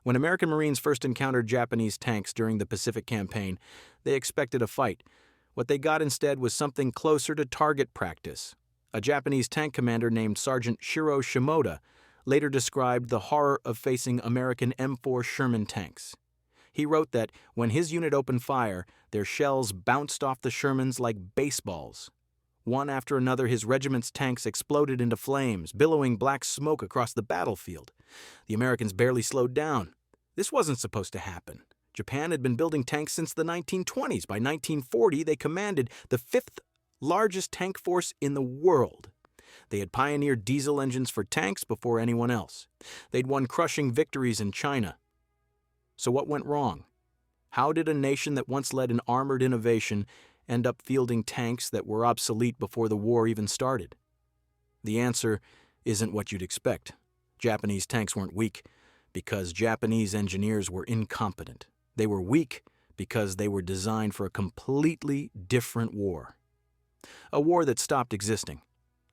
When American Marines first encountered Japanese tanks during the Pacific Campaign, they expected a fight. What they got instead was something closer to target practice. A Japanese tank commander named Sergeant Shiro Shimoda later described the horror of facing American M4 Sherman tanks. He wrote that when his unit opened fire, their shells bounced off the Shermans like baseballs. One after another, his regiment's tanks exploded into flames, billowing black smoke across the battlefield. The Americans barely slowed down. This wasn't supposed to happen. Japan had been building tanks since the 1920s. By 1940, they commanded the fifth largest tank force in the world. They had pioneered diesel engines for tanks before anyone else. They'd won crushing victories in China. So what went wrong? How did a nation that once led an armored innovation end up fielding tanks that were obsolete before the war even started? The answer isn't what you'd expect. Japanese tanks weren't weak because Japanese engineers were incompetent. They were weak because they were designed for a completely different war. A war that stopped existing.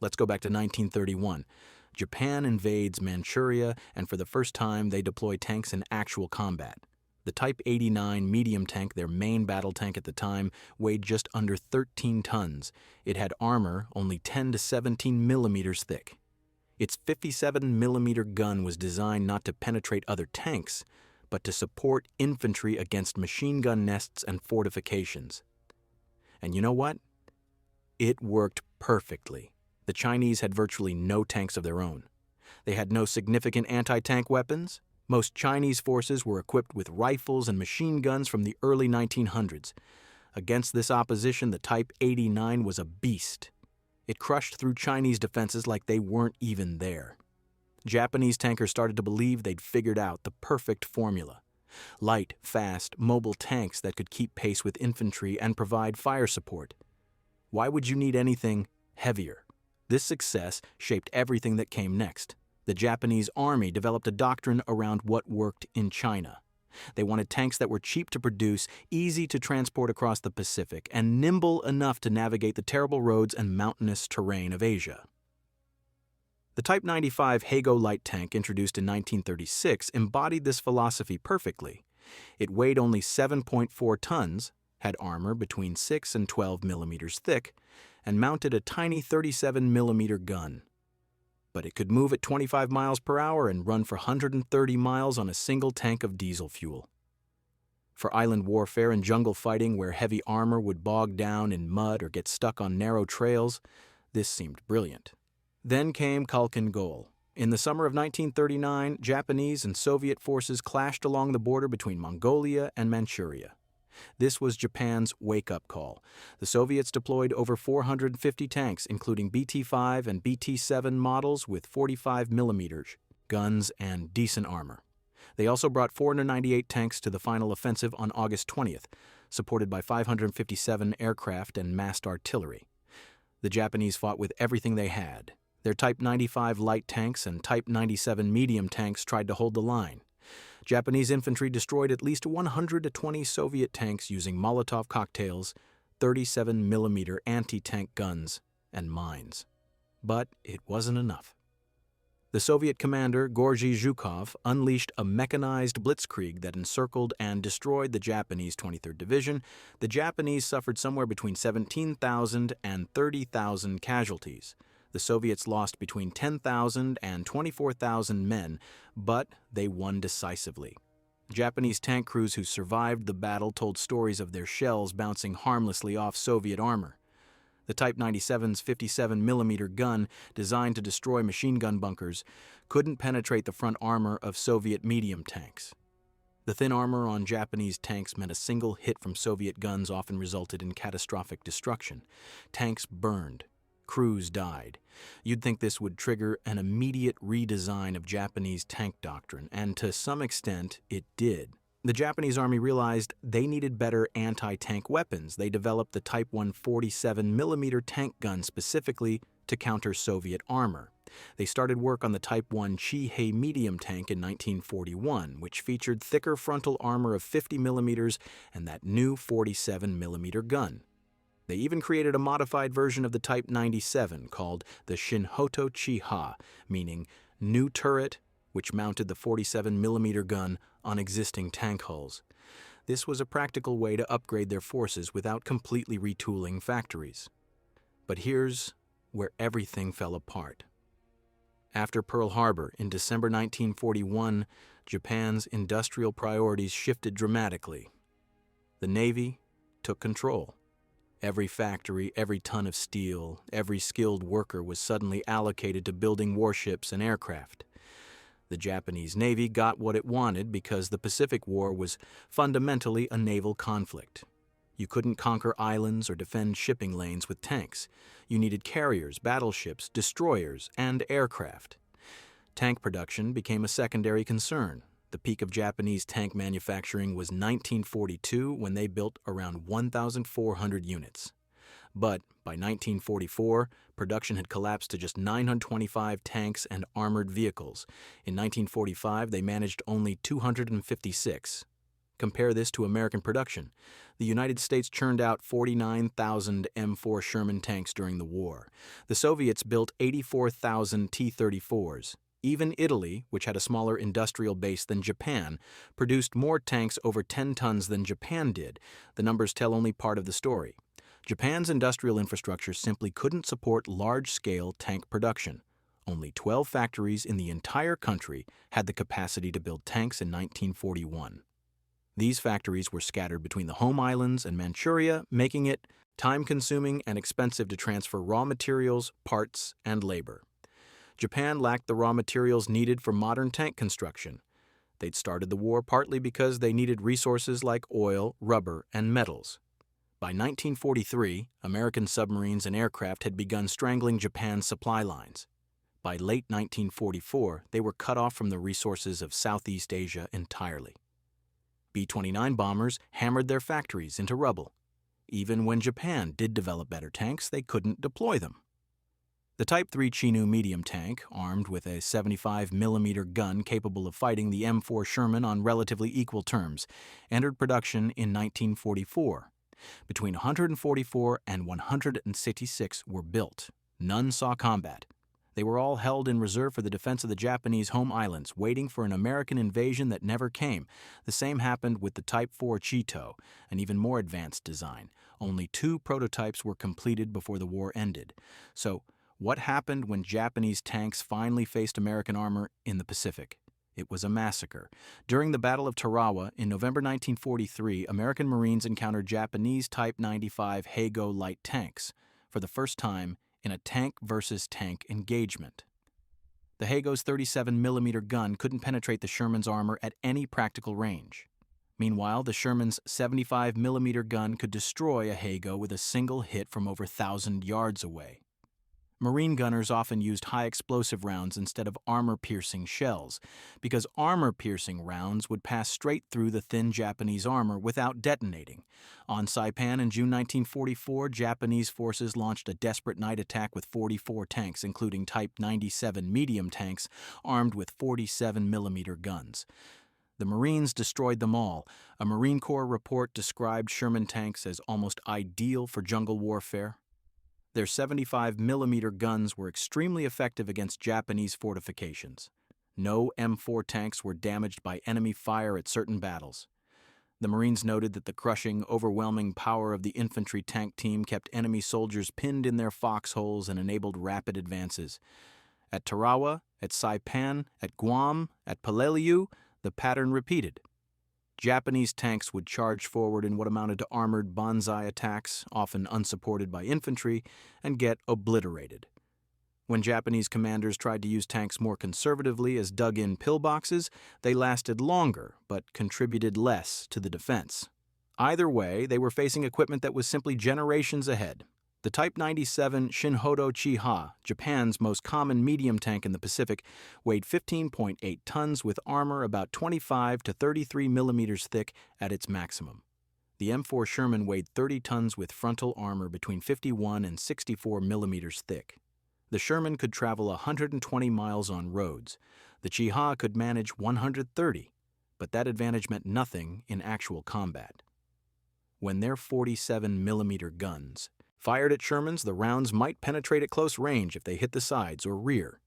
Let's go back to 1931. Japan invades Manchuria, and for the first time they deploy tanks in actual combat. The Type 89 medium tank, their main battle tank at the time, weighed just under 13 tons. It had armor only 10 to 17 millimeters thick. Its 57-millimeter gun was designed not to penetrate other tanks, but to support infantry against machine gun nests and fortifications. And you know what? It worked perfectly. The Chinese had virtually no tanks of their own. They had no significant anti-tank weapons. Most Chinese forces were equipped with rifles and machine guns from the early 1900s. Against this opposition, the Type 89 was a beast. It crushed through Chinese defenses like they weren't even there. Japanese tankers started to believe they'd figured out the perfect formula. Light, fast, mobile tanks that could keep pace with infantry and provide fire support. Why would you need anything heavier? This success shaped everything that came next. The Japanese army developed a doctrine around what worked in China. They wanted tanks that were cheap to produce, easy to transport across the Pacific, and nimble enough to navigate the terrible roads and mountainous terrain of Asia. The Type 95 Hago light tank, introduced in 1936, embodied this philosophy perfectly. It weighed only 7.4 tons, had armor between 6 and 12 millimeters thick, and mounted a tiny 37-millimeter gun. But it could move at 25 miles per hour and run for 130 miles on a single tank of diesel fuel. For island warfare and jungle fighting where heavy armor would bog down in mud or get stuck on narrow trails, this seemed brilliant. Then came Khalkhin Gol. In the summer of 1939, Japanese and Soviet forces clashed along the border between Mongolia and Manchuria. This was Japan's wake-up call. The Soviets deployed over 450 tanks, including BT-5 and BT-7 models with 45mm guns and decent armor. They also brought 498 tanks to the final offensive on August 20th, supported by 557 aircraft and massed artillery. The Japanese fought with everything they had. Their Type 95 light tanks and Type 97 medium tanks tried to hold the line. Japanese infantry destroyed at least 120 Soviet tanks using Molotov cocktails, 37mm anti-tank guns, and mines. But it wasn't enough. The Soviet commander, Georgy Zhukov, unleashed a mechanized blitzkrieg that encircled and destroyed the Japanese 23rd Division. The Japanese suffered somewhere between 17,000 and 30,000 casualties. The Soviets lost between 10,000 and 24,000 men, but they won decisively. Japanese tank crews who survived the battle told stories of their shells bouncing harmlessly off Soviet armor. The Type 97's 57mm gun, designed to destroy machine gun bunkers, couldn't penetrate the front armor of Soviet medium tanks. The thin armor on Japanese tanks meant a single hit from Soviet guns often resulted in catastrophic destruction. Tanks burned. Crews died. You'd think this would trigger an immediate redesign of Japanese tank doctrine, and to some extent, it did. The Japanese army realized they needed better anti-tank weapons. They developed the Type 147mm tank gun specifically to counter Soviet armor. They started work on the Type 1 Chi-Hei medium tank in 1941, which featured thicker frontal armor of 50mm and that new 47mm gun. They even created a modified version of the Type 97 called the Shinhoto Chi-Ha, meaning new turret, which mounted the 47mm gun on existing tank hulls. This was a practical way to upgrade their forces without completely retooling factories. But here's where everything fell apart. After Pearl Harbor in December 1941, Japan's industrial priorities shifted dramatically. The Navy took control. Every factory, every ton of steel, every skilled worker was suddenly allocated to building warships and aircraft. The Japanese Navy got what it wanted because the Pacific War was fundamentally a naval conflict. You couldn't conquer islands or defend shipping lanes with tanks. You needed carriers, battleships, destroyers, and aircraft. Tank production became a secondary concern. The peak of Japanese tank manufacturing was 1942 when they built around 1,400 units. But by 1944, production had collapsed to just 925 tanks and armored vehicles. In 1945, they managed only 256. Compare this to American production. The United States churned out 49,000 M4 Sherman tanks during the war. The Soviets built 84,000 T-34s. Even Italy, which had a smaller industrial base than Japan, produced more tanks over 10 tons than Japan did. The numbers tell only part of the story. Japan's industrial infrastructure simply couldn't support large-scale tank production. Only 12 factories in the entire country had the capacity to build tanks in 1941. These factories were scattered between the home islands and Manchuria, making it time-consuming and expensive to transfer raw materials, parts, and labor. Japan lacked the raw materials needed for modern tank construction. They'd started the war partly because they needed resources like oil, rubber, and metals. By 1943, American submarines and aircraft had begun strangling Japan's supply lines. By late 1944, they were cut off from the resources of Southeast Asia entirely. B-29 bombers hammered their factories into rubble. Even when Japan did develop better tanks, they couldn't deploy them. The Type 3 Chinook medium tank, armed with a 75mm gun capable of fighting the M4 Sherman on relatively equal terms, entered production in 1944. Between 144 and 166 were built. None saw combat. They were all held in reserve for the defense of the Japanese home islands, waiting for an American invasion that never came. The same happened with the Type 4 Chito, an even more advanced design. Only 2 prototypes were completed before the war ended. So, what happened when Japanese tanks finally faced American armor in the Pacific? It was a massacre. During the Battle of Tarawa in November 1943, American Marines encountered Japanese Type 95 Heigo light tanks for the first time in a tank-versus-tank engagement. The Heigo's 37mm gun couldn't penetrate the Sherman's armor at any practical range. Meanwhile, the Sherman's 75mm gun could destroy a Heigo with a single hit from over 1,000 yards away. Marine gunners often used high-explosive rounds instead of armor-piercing shells, because armor-piercing rounds would pass straight through the thin Japanese armor without detonating. On Saipan in June 1944, Japanese forces launched a desperate night attack with 44 tanks, including Type 97 medium tanks armed with 47mm guns. The Marines destroyed them all. A Marine Corps report described Sherman tanks as almost ideal for jungle warfare. Their 75mm guns were extremely effective against Japanese fortifications. No M4 tanks were damaged by enemy fire at certain battles. The Marines noted that the crushing, overwhelming power of the infantry tank team kept enemy soldiers pinned in their foxholes and enabled rapid advances. At Tarawa, at Saipan, at Guam, at Peleliu, the pattern repeated. Japanese tanks would charge forward in what amounted to armored banzai attacks, often unsupported by infantry, and get obliterated. When Japanese commanders tried to use tanks more conservatively as dug-in pillboxes, they lasted longer but contributed less to the defense. Either way, they were facing equipment that was simply generations ahead. The Type 97 Shinhodo Chiha, Japan's most common medium tank in the Pacific, weighed 15.8 tons with armor about 25 to 33 millimeters thick at its maximum. The M4 Sherman weighed 30 tons with frontal armor between 51 and 64 millimeters thick. The Sherman could travel 120 miles on roads. The Chiha could manage 130, but that advantage meant nothing in actual combat. When their 47mm guns fired at Shermans, the rounds might penetrate at close range if they hit the sides or rear.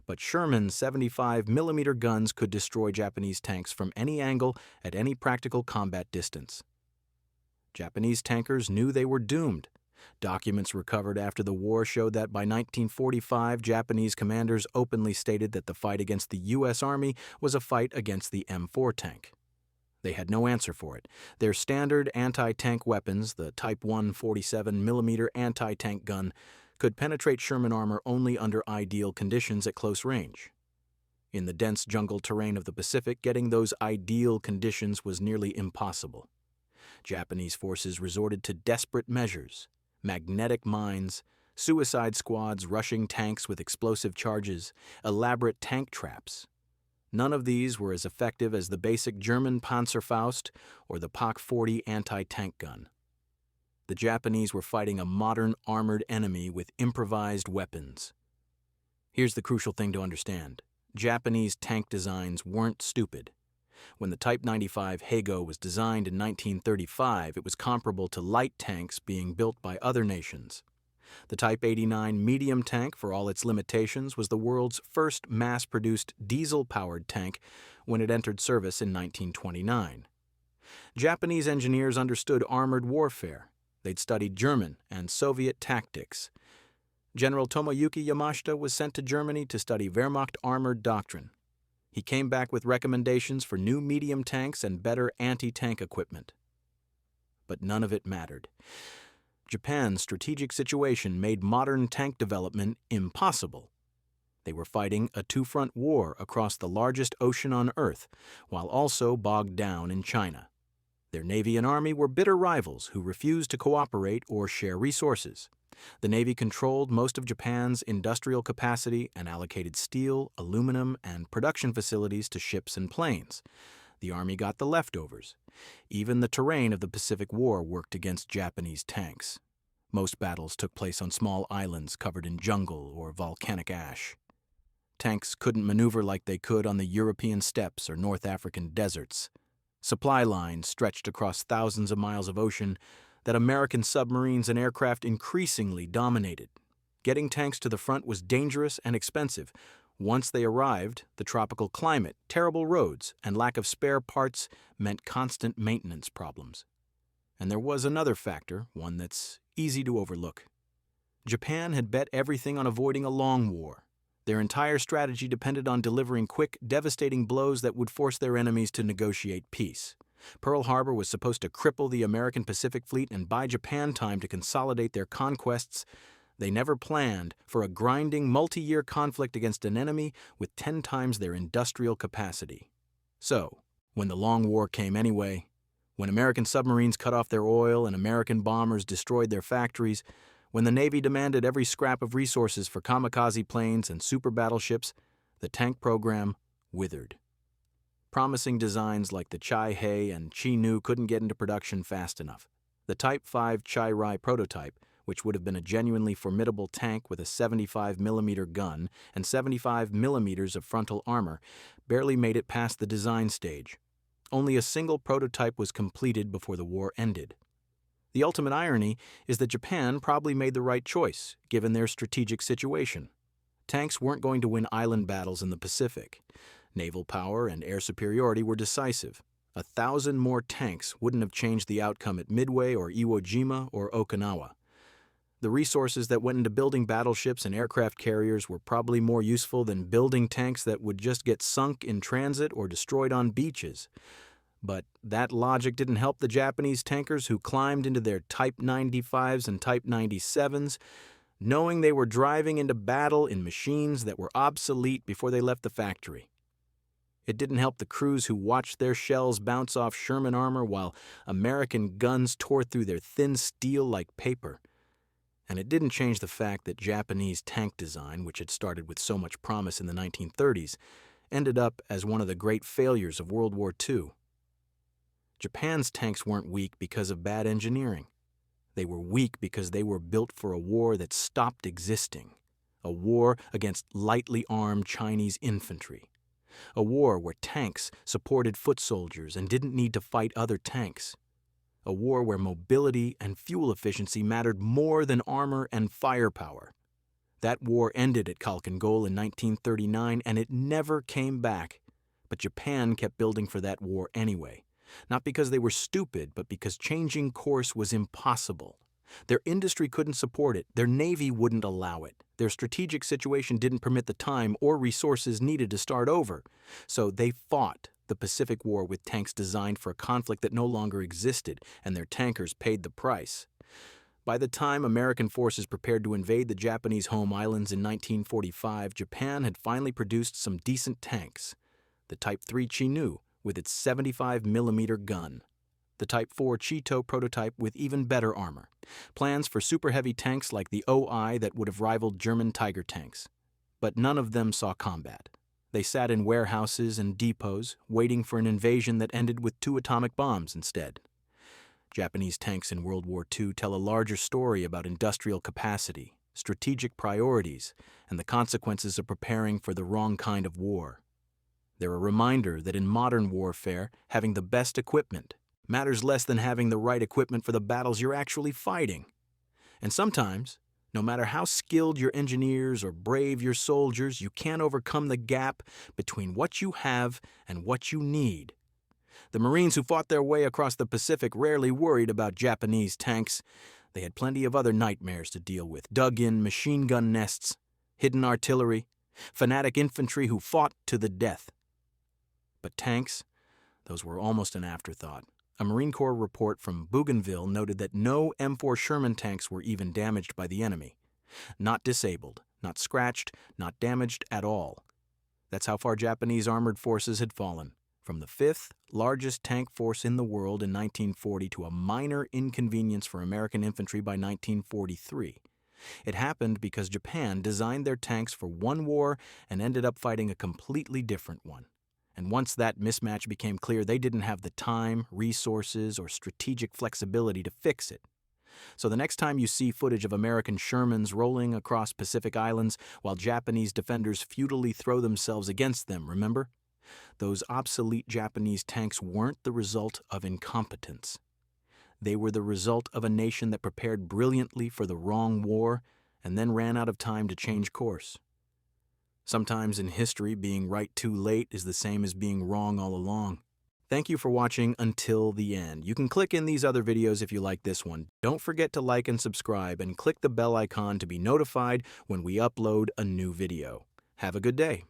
But Sherman's 75-millimeter guns could destroy Japanese tanks from any angle at any practical combat distance. Japanese tankers knew they were doomed. Documents recovered after the war showed that by 1945, Japanese commanders openly stated that the fight against the U.S. Army was a fight against the M4 tank. They had no answer for it. Their standard anti-tank weapons, the Type 1 47-millimeter anti-tank gun, could penetrate Sherman armor only under ideal conditions at close range. In the dense jungle terrain of the Pacific, getting those ideal conditions was nearly impossible. Japanese forces resorted to desperate measures: magnetic mines, suicide squads rushing tanks with explosive charges, elaborate tank traps. None of these were as effective as the basic German Panzerfaust or the Pak-40 anti-tank gun. The Japanese were fighting a modern armored enemy with improvised weapons. Here's the crucial thing to understand. Japanese tank designs weren't stupid. When the Type 95 Heigo was designed in 1935, it was comparable to light tanks being built by other nations. The Type 89 medium tank, for all its limitations, was the world's first mass-produced diesel-powered tank when it entered service in 1929. Japanese engineers understood armored warfare. They'd studied German and Soviet tactics. General Tomoyuki Yamashita was sent to Germany to study Wehrmacht armored doctrine. He came back with recommendations for new medium tanks and better anti-tank equipment. But none of it mattered. Japan's strategic situation made modern tank development impossible. They were fighting a two-front war across the largest ocean on Earth, while also bogged down in China. Their Navy and Army were bitter rivals who refused to cooperate or share resources. The Navy controlled most of Japan's industrial capacity and allocated steel, aluminum, and production facilities to ships and planes. The Army got the leftovers. Even the terrain of the Pacific War worked against Japanese tanks. Most battles took place on small islands covered in jungle or volcanic ash. Tanks couldn't maneuver like they could on the European steppes or North African deserts. Supply lines stretched across thousands of miles of ocean that American submarines and aircraft increasingly dominated. Getting tanks to the front was dangerous and expensive. Once they arrived, the tropical climate, terrible roads, and lack of spare parts meant constant maintenance problems. And there was another factor, one that's easy to overlook. Japan had bet everything on avoiding a long war. Their entire strategy depended on delivering quick, devastating blows that would force their enemies to negotiate peace. Pearl Harbor was supposed to cripple the American Pacific Fleet and buy Japan time to consolidate their conquests. They never planned for a grinding, multi-year conflict against an enemy with 10 times their industrial capacity. So, when the long war came anyway, when American submarines cut off their oil and American bombers destroyed their factories, when the Navy demanded every scrap of resources for kamikaze planes and super battleships, the tank program withered. Promising designs like the Chai-Hei and Chi-Nu couldn't get into production fast enough. The Type 5 Chai-Rai prototype, which would have been a genuinely formidable tank with a 75-millimeter gun and 75 millimeters of frontal armor, barely made it past the design stage. Only a single prototype was completed before the war ended. The ultimate irony is that Japan probably made the right choice, given their strategic situation. Tanks weren't going to win island battles in the Pacific. Naval power and air superiority were decisive. 1,000 more tanks wouldn't have changed the outcome at Midway or Iwo Jima or Okinawa. The resources that went into building battleships and aircraft carriers were probably more useful than building tanks that would just get sunk in transit or destroyed on beaches. But that logic didn't help the Japanese tankers who climbed into their Type 95s and Type 97s, knowing they were driving into battle in machines that were obsolete before they left the factory. It didn't help the crews who watched their shells bounce off Sherman armor while American guns tore through their thin steel like paper. And it didn't change the fact that Japanese tank design, which had started with so much promise in the 1930s, ended up as one of the great failures of World War II. Japan's tanks weren't weak because of bad engineering. They were weak because they were built for a war that stopped existing, a war against lightly armed Chinese infantry. A war where tanks supported foot soldiers and didn't need to fight other tanks. A war where mobility and fuel efficiency mattered more than armor and firepower. That war ended at Khalkhin Goal in 1939, and it never came back. But Japan kept building for that war anyway. Not because they were stupid, but because changing course was impossible. Their industry couldn't support it, their navy wouldn't allow it, their strategic situation didn't permit the time or resources needed to start over. So they fought the Pacific War with tanks designed for a conflict that no longer existed, and their tankers paid the price. By the time American forces prepared to invade the Japanese home islands in 1945, Japan had finally produced some decent tanks. The Type 3 Chinook with its 75mm gun. The Type 4 Chito prototype with even better armor. Plans for super heavy tanks like the OI that would have rivaled German Tiger tanks. But none of them saw combat. They sat in warehouses and depots, waiting for an invasion that ended with 2 atomic bombs instead. Japanese tanks in World War II tell a larger story about industrial capacity, strategic priorities, and the consequences of preparing for the wrong kind of war. They're a reminder that in modern warfare, having the best equipment matters less than having the right equipment for the battles you're actually fighting. And sometimes, no matter how skilled your engineers or brave your soldiers, you can't overcome the gap between what you have and what you need. The Marines who fought their way across the Pacific rarely worried about Japanese tanks. They had plenty of other nightmares to deal with: dug-in machine gun nests, hidden artillery, fanatic infantry who fought to the death. But tanks, those were almost an afterthought. A Marine Corps report from Bougainville noted that no M4 Sherman tanks were even damaged by the enemy. Not disabled, not scratched, not damaged at all. That's how far Japanese armored forces had fallen, from the 5th largest tank force in the world in 1940 to a minor inconvenience for American infantry by 1943. It happened because Japan designed their tanks for one war and ended up fighting a completely different one. And once that mismatch became clear, they didn't have the time, resources, or strategic flexibility to fix it. So the next time you see footage of American Shermans rolling across Pacific Islands while Japanese defenders futilely throw themselves against them, remember? Those obsolete Japanese tanks weren't the result of incompetence. They were the result of a nation that prepared brilliantly for the wrong war and then ran out of time to change course. Sometimes in history, being right too late is the same as being wrong all along. Thank you for watching until the end. You can click in these other videos if you like this one. Don't forget to like and subscribe and click the bell icon to be notified when we upload a new video. Have a good day.